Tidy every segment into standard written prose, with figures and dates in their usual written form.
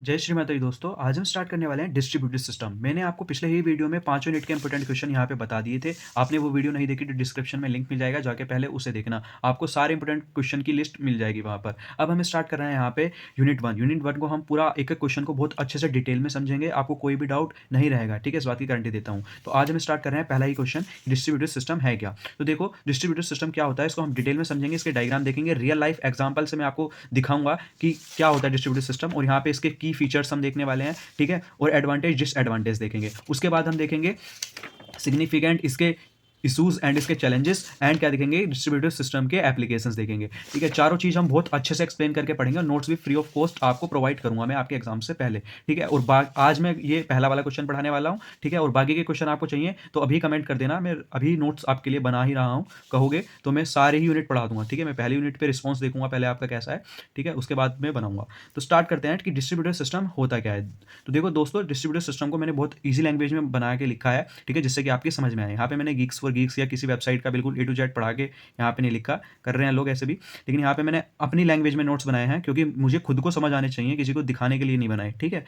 जय श्री माता दी दोस्तों, आज हम स्टार्ट करने वाले हैं डिस्ट्रीब्यूटेड सिस्टम। मैंने आपको पिछले ही वीडियो में 5 यूनिट के इंपॉर्टेंट क्वेश्चन यहाँ पे बता दिए थे। आपने वो वीडियो नहीं देखी तो डिस्क्रिप्शन में लिंक मिल जाएगा, जाके पहले उसे देखना। आपको सारे इंपॉर्टेंट क्वेश्चन की लिस्ट मिल जाएगी वहाँ पर। अब हमें स्टार्ट कर रहे हैं यहाँ पे यूनिट 1 को हम पूरा एक-एक क्वेश्चन को बहुत अच्छे से डिटेल में समझेंगे, आपको कोई भी डाउट नहीं रहेगा, ठीक है? इस बात की गारंटी देता हूँ। तो आज हम स्टार्ट कर रहे हैं पहला ही क्वेश्चन, डिस्ट्रीब्यूटेड सिस्टम है क्या? तो देखो डिस्ट्रीब्यूटेड सिस्टम क्या होता है, इसको हम डिटेल में समझेंगे, इसके डायग्राम देखेंगे, रियल लाइफ एग्जांपल से मैं आपको दिखाऊँगा कि क्या होता है डिस्ट्रीब्यूटेड सिस्टम और यहाँ पे इसके की फीचर्स हम देखने वाले हैं, ठीक है? और एडवांटेज डिसएडवांटेज देखेंगे। उसके बाद हम देखेंगे सिग्निफिकेंट इसके इश्यूज एंड इसके चैलेंजेस एंड क्या देखेंगे डिस्ट्रीब्यूटेड सिस्टम के एप्लीकेशंस देखेंगे, ठीक है? चारों चीज़ हम बहुत अच्छे से एक्सप्लेन करके पढ़ेंगे और नोट्स भी फ्री ऑफ कॉस्ट आपको प्रोवाइड करूंगा मैं आपके एग्जाम से पहले, ठीक है? और आज मैं ये पहला वाला क्वेश्चन पढ़ाने वाला हूँ, ठीक है? और बाकी के क्वेश्चन आपको चाहिए तो अभी कमेंट कर देना, मैं अभी नोट्स आपके लिए बना ही रहा हूँ। कहोगे तो मैं सारे ही यूनिट पढ़ा दूंगा, ठीक है? मैं पहले यूनिट पे रिस्पॉन्स देखूंगा पहले आपका कैसा है, ठीक है? उसके बाद मैं बनाऊंगा। तो स्टार्ट करते हैं कि डिस्ट्रीब्यूटेड सिस्टम होता क्या है। तो देखो दोस्तों, डिस्ट्रीब्यूटेड सिस्टम को मैंने बहुत ईजी लैंग्वेज में बना के लिखा है, ठीक है? जिससे कि आपकी समझ में आए। यहाँ पे मैंने गीक्स फॉर गीक्स या किसी वेबसाइट का बिल्कुल ए टू जेड पढ़ा के यहाँ पे नहीं लिखा, कर रहे हैं लोग ऐसे भी, लेकिन यहाँ पे मैंने अपनी लैंग्वेज में नोट्स बनाए हैं क्योंकि मुझे खुद को समझ आने चाहिए, किसी को दिखाने के लिए नहीं बनाए, ठीक है?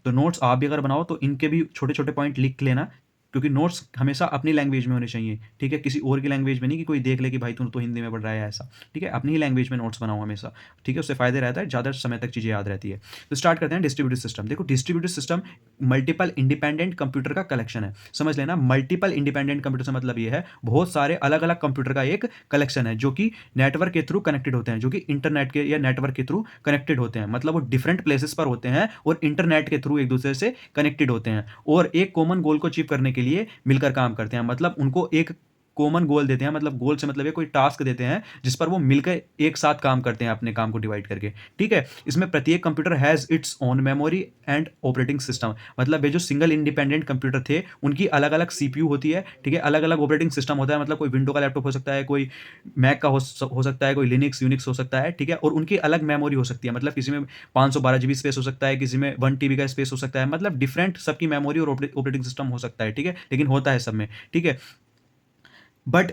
तो नोट्स आप भी अगर बनाओ तो इनके भी छोटे छोटे पॉइंट लिख लेना, क्योंकि नोट्स हमेशा अपनी लैंग्वेज में होने चाहिए, ठीक है? किसी और की लैंग्वेज में नहीं कि कोई देख ले कि भाई तू तो हिंदी में पढ़ रहा है ऐसा, ठीक है? अपनी ही लैंग्वेज में नोट्स बनाओ हमेशा, ठीक है? उससे फायदे रहता है, ज़्यादा समय तक चीज़ें याद रहती है। तो स्टार्ट करते हैं डिस्ट्रीब्यूटेड सिस्टम। देखो distributed system multiple independent computer का कलेक्शन है। समझ लेना, मल्टीपल इंडिपेंडेंट कंप्यूटर से मतलब ये है बहुत सारे अलग अलग कंप्यूटर का एक कलेक्शन है जो कि नेटवर्क के थ्रू कनेक्टेड होते हैं, जो कि इंटरनेट के या नेटवर्क के थ्रू कनेक्टेड होते हैं। मतलब वो डिफरेंट प्लेसेस पर होते हैं और इंटरनेट के थ्रू एक दूसरे से कनेक्टेड होते हैं और एक कॉमन गोल को अचीव करने के लिए मिलकर काम करते हैं। मतलब उनको एक कॉमन गोल देते हैं, मतलब गोल से मतलब ये कोई टास्क देते हैं जिस पर वो मिलकर एक साथ काम करते हैं अपने काम को डिवाइड करके, ठीक है? इसमें प्रत्येक computer has its own memory and operating system. मतलब ये जो सिंगल इंडिपेंडेंट कंप्यूटर थे उनकी अलग अलग सीपीयू होती है, ठीक है? अलग अलग ऑपरेटिंग सिस्टम होता है, मतलब कोई विंडो का लैपटॉप हो सकता है, कोई मैक का हो सकता है, कोई लिनक्स यूनिक्स हो सकता है, ठीक है? और उनकी अलग मेमोरी हो सकती है, मतलब किसी में 512 जीबी स्पेस हो सकता है, किसी में 1 टीबी का स्पेस हो सकता है, मतलब डिफरेंट सबकी मेमोरी और ऑपरेटिंग सिस्टम हो सकता है, ठीक है? लेकिन होता है सब में, ठीक है? But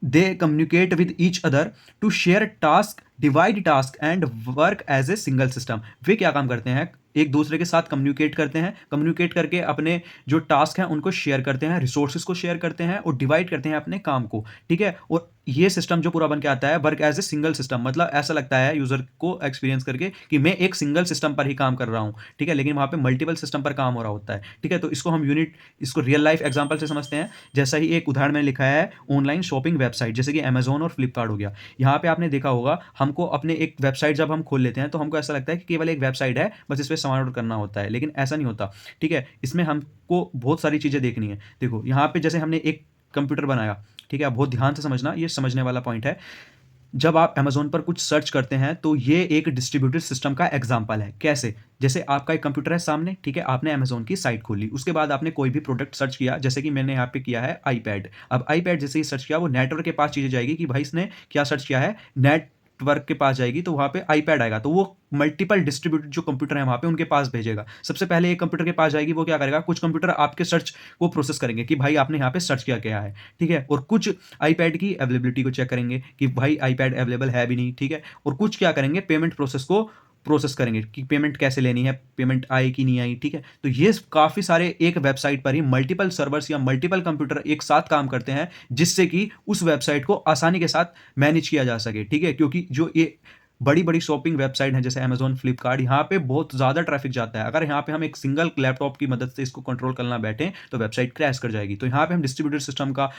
they communicate with each other to share task, divide task and work as a single system। वे क्या काम करते हैं, एक दूसरे के साथ कम्युनिकेट करते हैं, कम्युनिकेट करके अपने जो टास्क हैं उनको शेयर करते हैं, रिसोर्सेज को शेयर करते हैं और डिवाइड करते हैं अपने काम को, ठीक है? और ये सिस्टम जो पूरा बन के आता है work as a single system, मतलब ऐसा लगता है यूजर को एक्सपीरियंस करके कि मैं एक सिंगल सिस्टम पर ही काम कर रहा हूँ, ठीक है? लेकिन वहाँ पे मल्टीपल सिस्टम पर काम हो रहा होता है, ठीक है? तो इसको रियल लाइफ एग्जाम्पल से समझते हैं। जैसा ही एक उदाहरण मैंने लिखा है, ऑनलाइन शॉपिंग वेबसाइट जैसे कि अमेजोन और फ्लिपकार्ट हो गया। यहाँ पे आपने देखा होगा, हमको अपने एक वेबसाइट जब हम खोल लेते हैं तो हमको ऐसा लगता है कि केवल एक वेबसाइट है, बस इस पर सामान ऑर्डर करना होता है, लेकिन ऐसा नहीं होता, ठीक है? इसमें हमको बहुत सारी चीज़ें देखनी है। देखो यहाँ पे जैसे हमने एक कंप्यूटर बनाया, ठीक है? आप बहुत ध्यान से समझना, ये समझने वाला पॉइंट है। जब आप अमेज़न पर कुछ सर्च करते हैं तो ये एक डिस्ट्रीब्यूटेड सिस्टम का एग्जांपल है। कैसे? जैसे आपका एक कंप्यूटर है सामने, ठीक है? आपने अमेज़न की साइट खोली, उसके बाद आपने कोई भी प्रोडक्ट सर्च किया, जैसे कि मैंने यहाँ पे किया है आईपैड। अब आईपैड जैसे ही सर्च किया, वो नेटवर्क के पास चीज़ें जाएगी कि भाई इसने क्या सर्च किया है, नेटवर्क के पास जाएगी, तो वहाँ पे आईपैड आएगा, तो वो मल्टीपल डिस्ट्रीब्यूटेड जो कंप्यूटर है वहाँ पे उनके पास भेजेगा। सबसे पहले एक कंप्यूटर के पास जाएगी, वो क्या करेगा, कुछ कंप्यूटर आपके सर्च को प्रोसेस करेंगे कि भाई आपने यहाँ पे सर्च किया क्या है, ठीक है? और कुछ आईपैड की अवेलेबिलिटी को चेक करेंगे कि भाई आईपैड अवेलेबल है भी नहीं, ठीक है? और कुछ क्या करेंगे, पेमेंट प्रोसेस को प्रोसेस करेंगे कि पेमेंट कैसे लेनी है, पेमेंट आई कि नहीं आई, ठीक है? तो ये काफ़ी सारे एक वेबसाइट पर ही मल्टीपल सर्वर्स या मल्टीपल कंप्यूटर एक साथ काम करते हैं, जिससे कि उस वेबसाइट को आसानी के साथ मैनेज किया जा सके, ठीक है? क्योंकि जो ये बड़ी-बड़ी शॉपिंग वेबसाइट हैं जैसे अमेज़न, फ्लिपकार्ट, यहाँ पे बहुत ज़्यादा ट्रैफ़िक जाता है। अगर यहाँ पे हम एक सिंगल लैपटॉप की मदद से इसको कंट्रोल करना बैठें, तो वेबसाइट क्रैश कर जाएगी। तो यहाँ पे हम डिस्ट्रीब्यूटेड सिस्टम का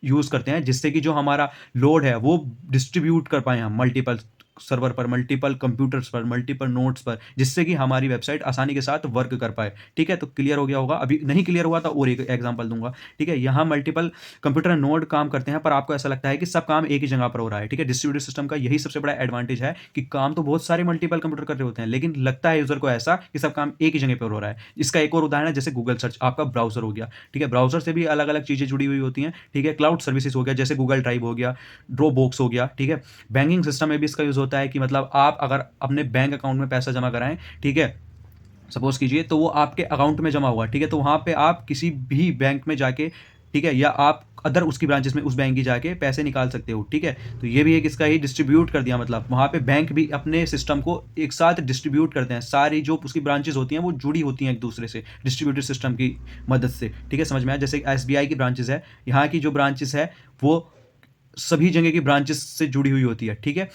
यूज़ करते हैं, जिससे कि जो हमारा लोड है वो डिस्ट्रीब्यूट कर पाएँ हम मल्टीपल सर्वर पर, मल्टीपल कंप्यूटर्स पर, मल्टीपल नोड्स पर, जिससे कि हमारी वेबसाइट आसानी के साथ वर्क कर पाए, ठीक है? तो क्लियर हो गया होगा। अभी नहीं क्लियर हुआ तो और एक एग्जांपल दूंगा, ठीक है? यहाँ मल्टीपल कंप्यूटर नोड काम करते हैं, पर आपको ऐसा लगता है कि सब काम एक ही जगह पर हो रहा है, ठीक है? डिस्ट्रीब्यूटेड सिस्टम का यही सबसे बड़ा एडवांटेज है कि काम तो बहुत सारे मल्टीपल कंप्यूटर कर रहे होते हैं, लेकिन लगता है यूजर को ऐसा कि सब काम एक ही जगह पर हो रहा है। इसका एक और उदाहरण है, जैसे गूगल सर्च, आपका ब्राउजर हो गया, ठीक है? ब्राउजर से भी अलग अलग चीजें जुड़ी हुई होती हैं, ठीक है? क्लाउड सर्विसेज हो गया, जैसे गूगल ड्राइव हो गया, ड्रॉपबॉक्स हो गया, ठीक है? बैंकिंग सिस्टम में भी इसका यूज होता है कि मतलब आप अगर अपने बैंक अकाउंट में पैसा जमा कराएं, ठीक है? सपोज कीजिए तो वो आपके अकाउंट में जमा हुआ, ठीक है? तो वहां पे आप किसी भी बैंक में जाके ठीक है, या आप अदर उसकी ब्रांचेस में उस बैंक की जाके पैसे निकाल सकते हो, ठीक है। तो ये भी एक इसका ही डिस्ट्रीब्यूट कर दिया, मतलब वहाँ पे बैंक भी अपने सिस्टम को एक साथ डिस्ट्रीब्यूट करते हैं, सारी जो उसकी ब्रांचेस होती हैं वो जुड़ी होती हैं एक दूसरे से डिस्ट्रीब्यूटेड सिस्टम की मदद से, ठीक है, समझ में आया। जैसे SBI की ब्रांचेस है, यहाँ की जो ब्रांचेस है वो सभी जगह की ब्रांचेस से जुड़ी हुई होती है, ठीक है।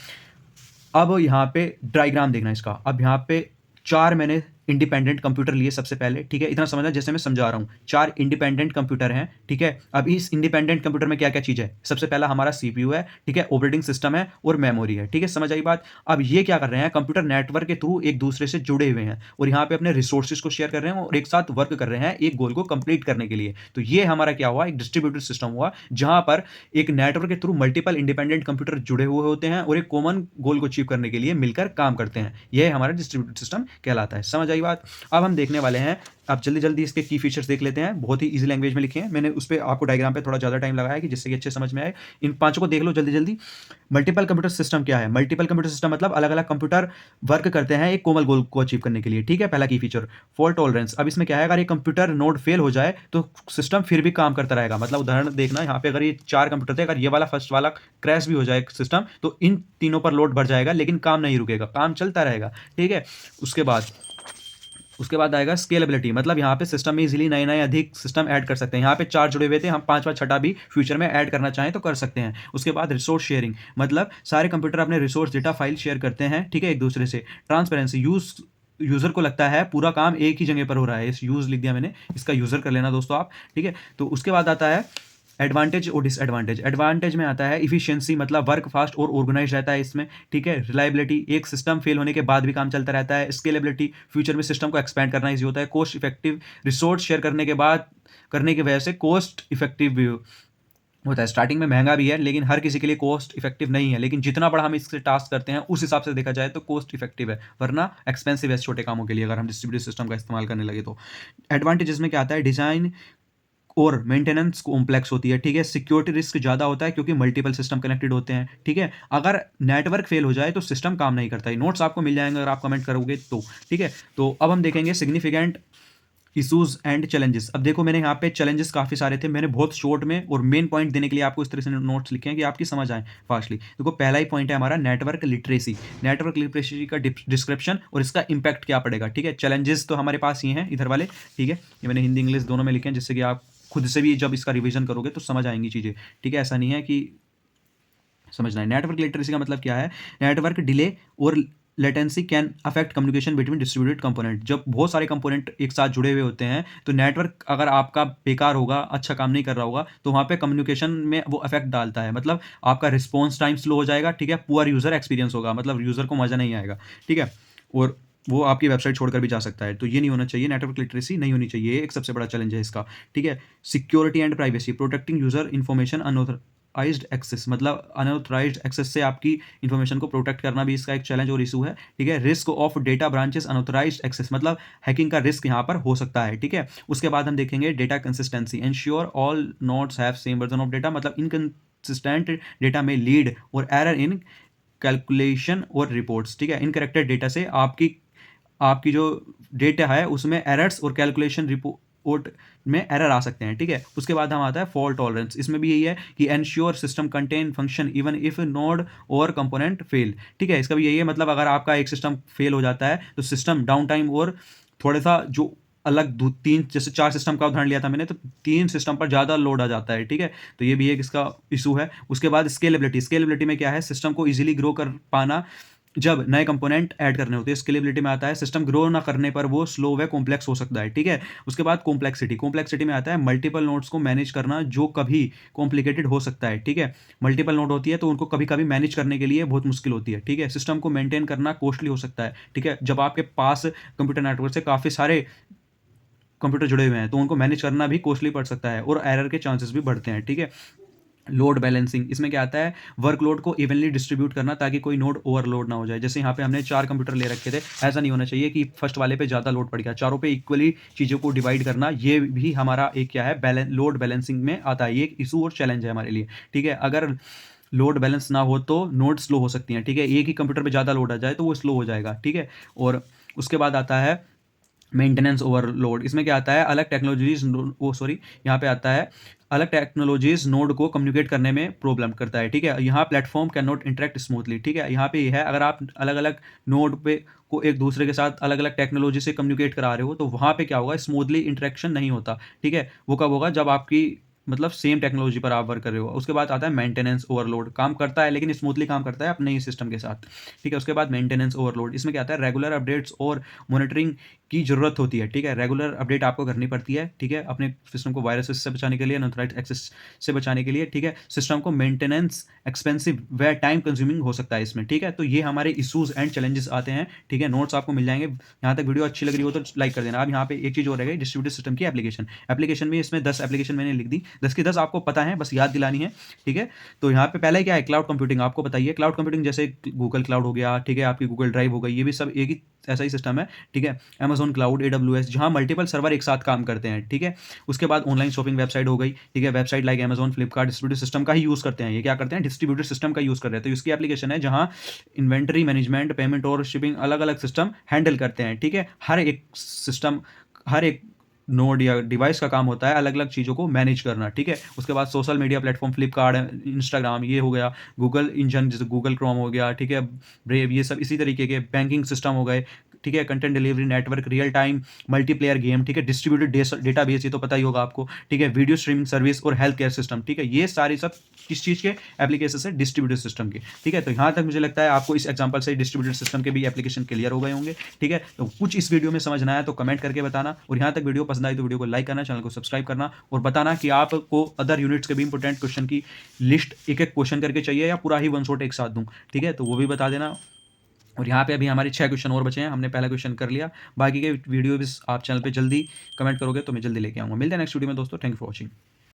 अब यहाँ पे डायग्राम देखना इसका। अब यहाँ पे 4 मैंने इंडिपेंडेंट कंप्यूटर लिए सबसे पहले, ठीक है, इतना समझना जैसे मैं समझा रहा हूँ। 4 इंडिपेंडेंट कंप्यूटर हैं, ठीक है। अब इस इंडिपेंडेंट कंप्यूटर में क्या क्या चीज़ है? सबसे पहला हमारा CPU है, ठीक है, ऑपरेटिंग सिस्टम है और मेमोरी है, ठीक है, समझ आई बात। अब ये क्या कर रहे हैं, कंप्यूटर नेटवर्क के थ्रू एक दूसरे से जुड़े हुए हैं और यहाँ पे अपने रिसोर्सेज को शेयर कर रहे हैं और एक साथ वर्क कर रहे हैं एक गोल को कंप्लीट करने के लिए। तो ये हमारा क्या हुआ, एक डिस्ट्रीब्यूटेड सिस्टम हुआ, जहां पर एक नेटवर्क के थ्रू मल्टीपल इंडिपेंडेंट कंप्यूटर जुड़े हुए होते हैं और एक कॉमन गोल को अचीव करने के लिए मिलकर काम करते हैं। यह हमारा डिस्ट्रीब्यूटेड सिस्टम कहलाता है। समझ आई बात। अब हम देखने वाले हैं, आप जल्दी जल्दी इसके की फीचर्स देख लेते हैं, बहुत ही इजी लैंग्वेज में लिखे हैं मैंने, उस पर आपको डायग्राम पे थोड़ा ज़्यादा टाइम लगाया कि जिससे कि अच्छे समझ में आए। इन पांचों को देख लो जल्दी जल्दी। मल्टीपल कंप्यूटर सिस्टम क्या है? मल्टीपल कंप्यूटर सिस्टम मतलब अलग अलग कंप्यूटर वर्क करते हैं एक कॉमन गोल को अचीव करने के लिए, ठीक है। पहला की फीचर फॉल्ट टॉलरेंस। अब इसमें क्या है, अगर ये कंप्यूटर नोड फेल हो जाए तो सिस्टम फिर भी काम करता रहेगा। मतलब उदाहरण देखना, यहाँ पे अगर ये 4 कंप्यूटर थे, अगर ये वाला फर्स्ट वाला क्रैश भी हो जाए सिस्टम, तो इन तीनों पर लोड बढ़ जाएगा लेकिन काम नहीं रुकेगा, काम चलता रहेगा, ठीक है। उसके बाद आएगा स्केलेबिलिटी, मतलब यहाँ पे सिस्टम में इजीली नए नए अधिक सिस्टम ऐड कर सकते हैं। यहाँ पे 4 जुड़े हुए थे, हम 5वां छठा भी फ्यूचर में ऐड करना चाहें तो कर सकते हैं। उसके बाद रिसोर्स शेयरिंग, मतलब सारे कंप्यूटर अपने रिसोर्स डेटा फाइल शेयर करते हैं, ठीक है, एक दूसरे से। ट्रांसपेरेंसी, यूजर को लगता है पूरा काम एक ही जगह पर हो रहा है, इस यूज लिख दिया मैंने, इसका यूजर कर लेना दोस्तों आप, ठीक है। तो उसके बाद आता है एडवांटेज और डिसएडवांटेज। एडवांटेज में आता है इफिशियंसी, मतलब वर्क फास्ट और ऑर्गेनाइज रहता है इसमें, ठीक है। रिलायबिलिटी, एक सिस्टम फेल होने के बाद भी काम चलता रहता है। स्केलेबिलिटी, फ्यूचर में सिस्टम को एक्सपेंड करना इजी होता है। कॉस्ट इफेक्टिव, रिसोर्स शेयर करने के बाद करने की वजह से कॉस्ट इफेक्टिव भी होता है। स्टार्टिंग में महंगा भी है लेकिन हर किसी के लिए कॉस्ट इफेक्टिव नहीं है, लेकिन जितना बड़ा हम इससे टास्क करते हैं उस हिसाब से देखा जाए तो कॉस्ट इफेक्टिव है, वरना एक्सपेंसिव है छोटे कामों के लिए अगर हम डिस्ट्रीब्यूटेड सिस्टम का इस्तेमाल करने लगे तो। एडवांटेजेस में क्या आता है, डिजाइन और मेंटेनेंस कॉम्प्लेक्स होती है, ठीक है। सिक्योरिटी रिस्क ज़्यादा होता है क्योंकि मल्टीपल सिस्टम कनेक्टेड होते हैं, ठीक है। अगर नेटवर्क फेल हो जाए तो सिस्टम काम नहीं करता है। नोट्स आपको मिल जाएंगे अगर आप कमेंट करोगे तो, ठीक है। तो अब हम देखेंगे सिग्निफिकेंट इशूज एंड चैलेंजेस। अब देखो मैंने यहाँ पे चैलेंजेस काफ़ी सारे थे, मैंने बहुत शॉर्ट में और मेन पॉइंट देने के लिए आपको इस तरह से नोट्स लिखे हैं कि आपकी समझ आए फास्टली। देखो पहला ही पॉइंट है हमारा नेटवर्क लिटरेसी। नेटवर्क लिटरेसी का डिस्क्रिप्शन और इसका इंपैक्ट क्या पड़ेगा, ठीक है। चैलेंजेस तो हमारे पास ये हैं इधर वाले, ठीक है, ये मैंने हिंदी इंग्लिश दोनों में लिखे हैं जिससे कि आप खुद से भी जब इसका रिवीजन करोगे तो समझ आएंगी चीज़ें, ठीक है। ऐसा नहीं है कि समझना है। नेटवर्क लिटरेसी का मतलब क्या है, नेटवर्क डिले और latency can affect communication between distributed component. जब बहुत सारे कंपोनेंट एक साथ जुड़े हुए होते हैं तो नेटवर्क अगर आपका बेकार होगा, अच्छा काम नहीं कर रहा होगा, तो वहाँ पे कम्युनिकेशन में वो अफेक्ट डालता है। मतलब आपका रिस्पॉन्स टाइम स्लो हो जाएगा, ठीक है, पुअर यूज़र एक्सपीरियंस होगा, मतलब यूज़र को मज़ा नहीं आएगा, ठीक है, और वो आपकी वेबसाइट छोड़कर भी जा सकता है। तो ये नहीं होना चाहिए, नेटवर्क लिटरेसी नहीं होनी चाहिए, एक सबसे बड़ा चैलेंज है इसका, ठीक है। Security and privacy, protecting user information unauthorized access, मतलब अनऑथराइज्ड एक्सेस से आपकी इन्फॉर्मेशन को प्रोटेक्ट करना भी इसका एक चैलेंज और इशू है, ठीक है। Risk of data branches unauthorized access, मतलब हैकिंग का रिस्क यहाँ पर हो सकता है, ठीक है। उसके बाद हम देखेंगे data consistency, ensure all nodes have same version of data, मतलब इनकंसिस्टेंट डेटा में लीड और एरर इन कैलकुलेशन और रिपोर्ट्स, ठीक है। इनकरेक्टेड डेटा से आपकी आपकी जो डेटा है उसमें एरर्स और कैलकुलेशन रिपोर्ट में एरर आ सकते हैं, ठीक है। उसके बाद हम आता है फॉल्ट टॉलरेंस, इसमें भी यही है कि ensure system contain function even if node और कंपोनेंट फेल, ठीक है। इसका भी यही है, मतलब अगर आपका एक सिस्टम फेल हो जाता है तो सिस्टम डाउन टाइम और थोड़ा सा जो अलग 3 जैसे 4 सिस्टम का उदाहरण लिया था मैंने, तो 3 सिस्टम पर ज़्यादा लोड आ जाता है, ठीक है। तो ये भी एक इसका इशू है। उसके बाद स्केलेबिलिटी, स्केलेबिलिटी में क्या है, सिस्टम को इजीली ग्रो कर पाना जब नए कंपोनेंट ऐड करने होते हैं। स्केलेबिलिटी में आता है सिस्टम ग्रो ना करने पर वो स्लो व कॉम्प्लेक्स हो सकता है, ठीक है। उसके बाद कॉम्प्लेक्सिटी, कॉम्प्लेक्सिटी में आता है मल्टीपल नोड्स को मैनेज करना जो कभी कॉम्प्लिकेटेड हो सकता है, ठीक है। मल्टीपल नोड होती है तो उनको कभी कभी मैनेज करने के लिए बहुत मुश्किल होती है, ठीक है। सिस्टम को मेंटेन करना कॉस्टली हो सकता है, ठीक है। जब आपके पास कंप्यूटर नेटवर्क से काफ़ी सारे कंप्यूटर जुड़े हुए हैं तो उनको मैनेज करना भी कॉस्टली पड़ सकता है और एरर के चांसेस भी बढ़ते हैं, ठीक है। लोड बैलेंसिंग, इसमें क्या आता है, वर्कलोड को इवनली डिस्ट्रीब्यूट करना ताकि कोई नोड ओवरलोड ना हो जाए। जैसे यहाँ पे हमने 4 कंप्यूटर ले रखे थे, ऐसा नहीं होना चाहिए कि फर्स्ट वाले पे ज़्यादा लोड पड़ गया, चारों पे इक्वली चीज़ों को डिवाइड करना, ये भी हमारा एक क्या है, लोड बैलेंसिंग में आता है। ये एक इशू और चैलेंज है हमारे लिए, ठीक है। अगर लोड बैलेंस ना हो तो नोड स्लो हो सकती हैं, ठीक है। एक ही कंप्यूटर पर ज़्यादा लोड आ जाए तो वो स्लो हो जाएगा, ठीक है। और उसके बाद आता है मेंटेनेंस ओवरलोड, इसमें क्या आता है, अलग टेक्नोलॉजीज यहाँ पे आता है अलग टेक्नोलॉजीज नोड को कम्युनिकेट करने में प्रॉब्लम करता है। ठीक है, यहाँ platform can not interact smoothly. ठीक है, यहाँ पे ये है, अगर आप अलग अलग नोड पे को एक दूसरे के साथ अलग अलग टेक्नोलॉजी से कम्युनिकेट करा रहे हो, तो वहाँ पे क्या होगा, स्मूथली इंटरेक्शन नहीं होता। ठीक है, वो कब होगा, जब आपकी मतलब सेम टेक्नोलॉजी पर आप वर्क कर रहे हो। उसके बाद आता है मेंटेनेंस ओवरलोड, काम करता है लेकिन स्मूथली काम करता है अपने ही सिस्टम के साथ। ठीक है, उसके बाद मेंटेनेंस ओवरलोड, इसमें क्या आता है, रेगुलर अपडेट्स और मॉनिटरिंग की ज़रूरत होती है। ठीक है, रेगुलर अपडेट आपको करनी पड़ती है। ठीक है, अपने सिस्टम को वायरसेस से बचाने के लिए, अनऑथराइज्ड एक्सेस से बचाने के लिए। ठीक है, सिस्टम को मेंटेनेंस एक्सपेंसिव व टाइम कंज्यूमिंग हो सकता है इसमें। ठीक है, तो ये हमारे इशूज़ एंड चैलेंजेस आते हैं। ठीक है, नोट्स आपको मिल जाएंगे। यहाँ तक वीडियो अच्छी लग रही हो तो लाइक कर देना। अब यहाँ पे एक चीज़ और रहेगी, डिस्ट्रीब्यूटेड सिस्टम की एप्लीकेशन में इसमें 10 एप्लीकेशन मैंने लिख दी, 10 की 10 आपको पता है, बस याद दिलानी है। ठीक है, तो यहाँ पे पहले क्या है, क्लाउड कंप्यूटिंग आपको बताइए। क्लाउड कंप्यूटिंग जैसे गूगल क्लाउड हो गया, ठीक है, आपकी गूगल ड्राइव हो गई, ये भी सब एक ही ऐसा ही सिस्टम है। ठीक है, अमेजॉन क्लाउड, AWS, जहाँ मल्टीपल सर्वर एक साथ काम करते हैं। ठीक है, उसके बाद ऑनलाइन शॉपिंग वेबसाइट हो गई। ठीक है, website like Amazon, Flipkart distributed system का ही यूज़ करते हैं। ये क्या करते हैं, डिस्ट्रीब्यूटेड सिस्टम का यूज़ कर रहे हैं। तो इसकी एप्लीकेशन है जहाँ इन्वेंटरी मैनेजमेंट, पेमेंट और शिपिंग अलग अलग सिस्टम हैंडल करते हैं। ठीक है, हर एक सिस्टम, हर एक नोड या डिवाइस का काम होता है अलग अलग चीज़ों को मैनेज करना। ठीक है, उसके बाद social media platform, Flipkart, Instagram, ये हो गया, गूगल इंजन जैसे गूगल क्रोम हो गया। ठीक है, ब्रेव, ये सब इसी तरीके के बैंकिंग सिस्टम हो गए। ठीक है, content delivery network, real time multiplayer game. ठीक है, डिस्ट्रीब्यूटेड डेटाबेस, ये तो पता ही होगा आपको। ठीक है, वीडियो स्ट्रीमिंग सर्विस और हेल्थ केयर सिस्टम। ठीक है, ये सारी सब किस चीज़ के एप्लीकेशन है, डिस्ट्रीब्यूटेड सिस्टम के। ठीक है, तो यहाँ तक मुझे लगता है आपको इस एग्जांपल से डिस्ट्रीब्यूटेड सिस्टम के भी एप्लीकेशन क्लियर हो गए होंगे। ठीक है, तो कुछ इस वीडियो में समझ ना आया तो कमेंट करके बताना, और यहाँ तक वीडियो पसंद आई तो वीडियो को लाइक करना, चैनल को सब्सक्राइब करना, और बताना कि आपको अदर यूनिट्स के भी इंपॉर्टेंट क्वेश्चन की लिस्ट एक एक क्वेश्चन करके चाहिए या पूरा ही वन शॉट एक साथ दूँ। ठीक है, तो वो भी बता देना। और यहाँ पे अभी हमारे 6 क्वेश्चन और बचे हैं, हमने पहला क्वेश्चन कर लिया। बाकी के वीडियो भी आप चैनल पे जल्दी कमेंट करोगे तो मैं जल्दी लेके आऊँगा। मिलते हैं नेक्स्ट वीडियो में दोस्तों, थैंक यू फॉर वॉचिंग।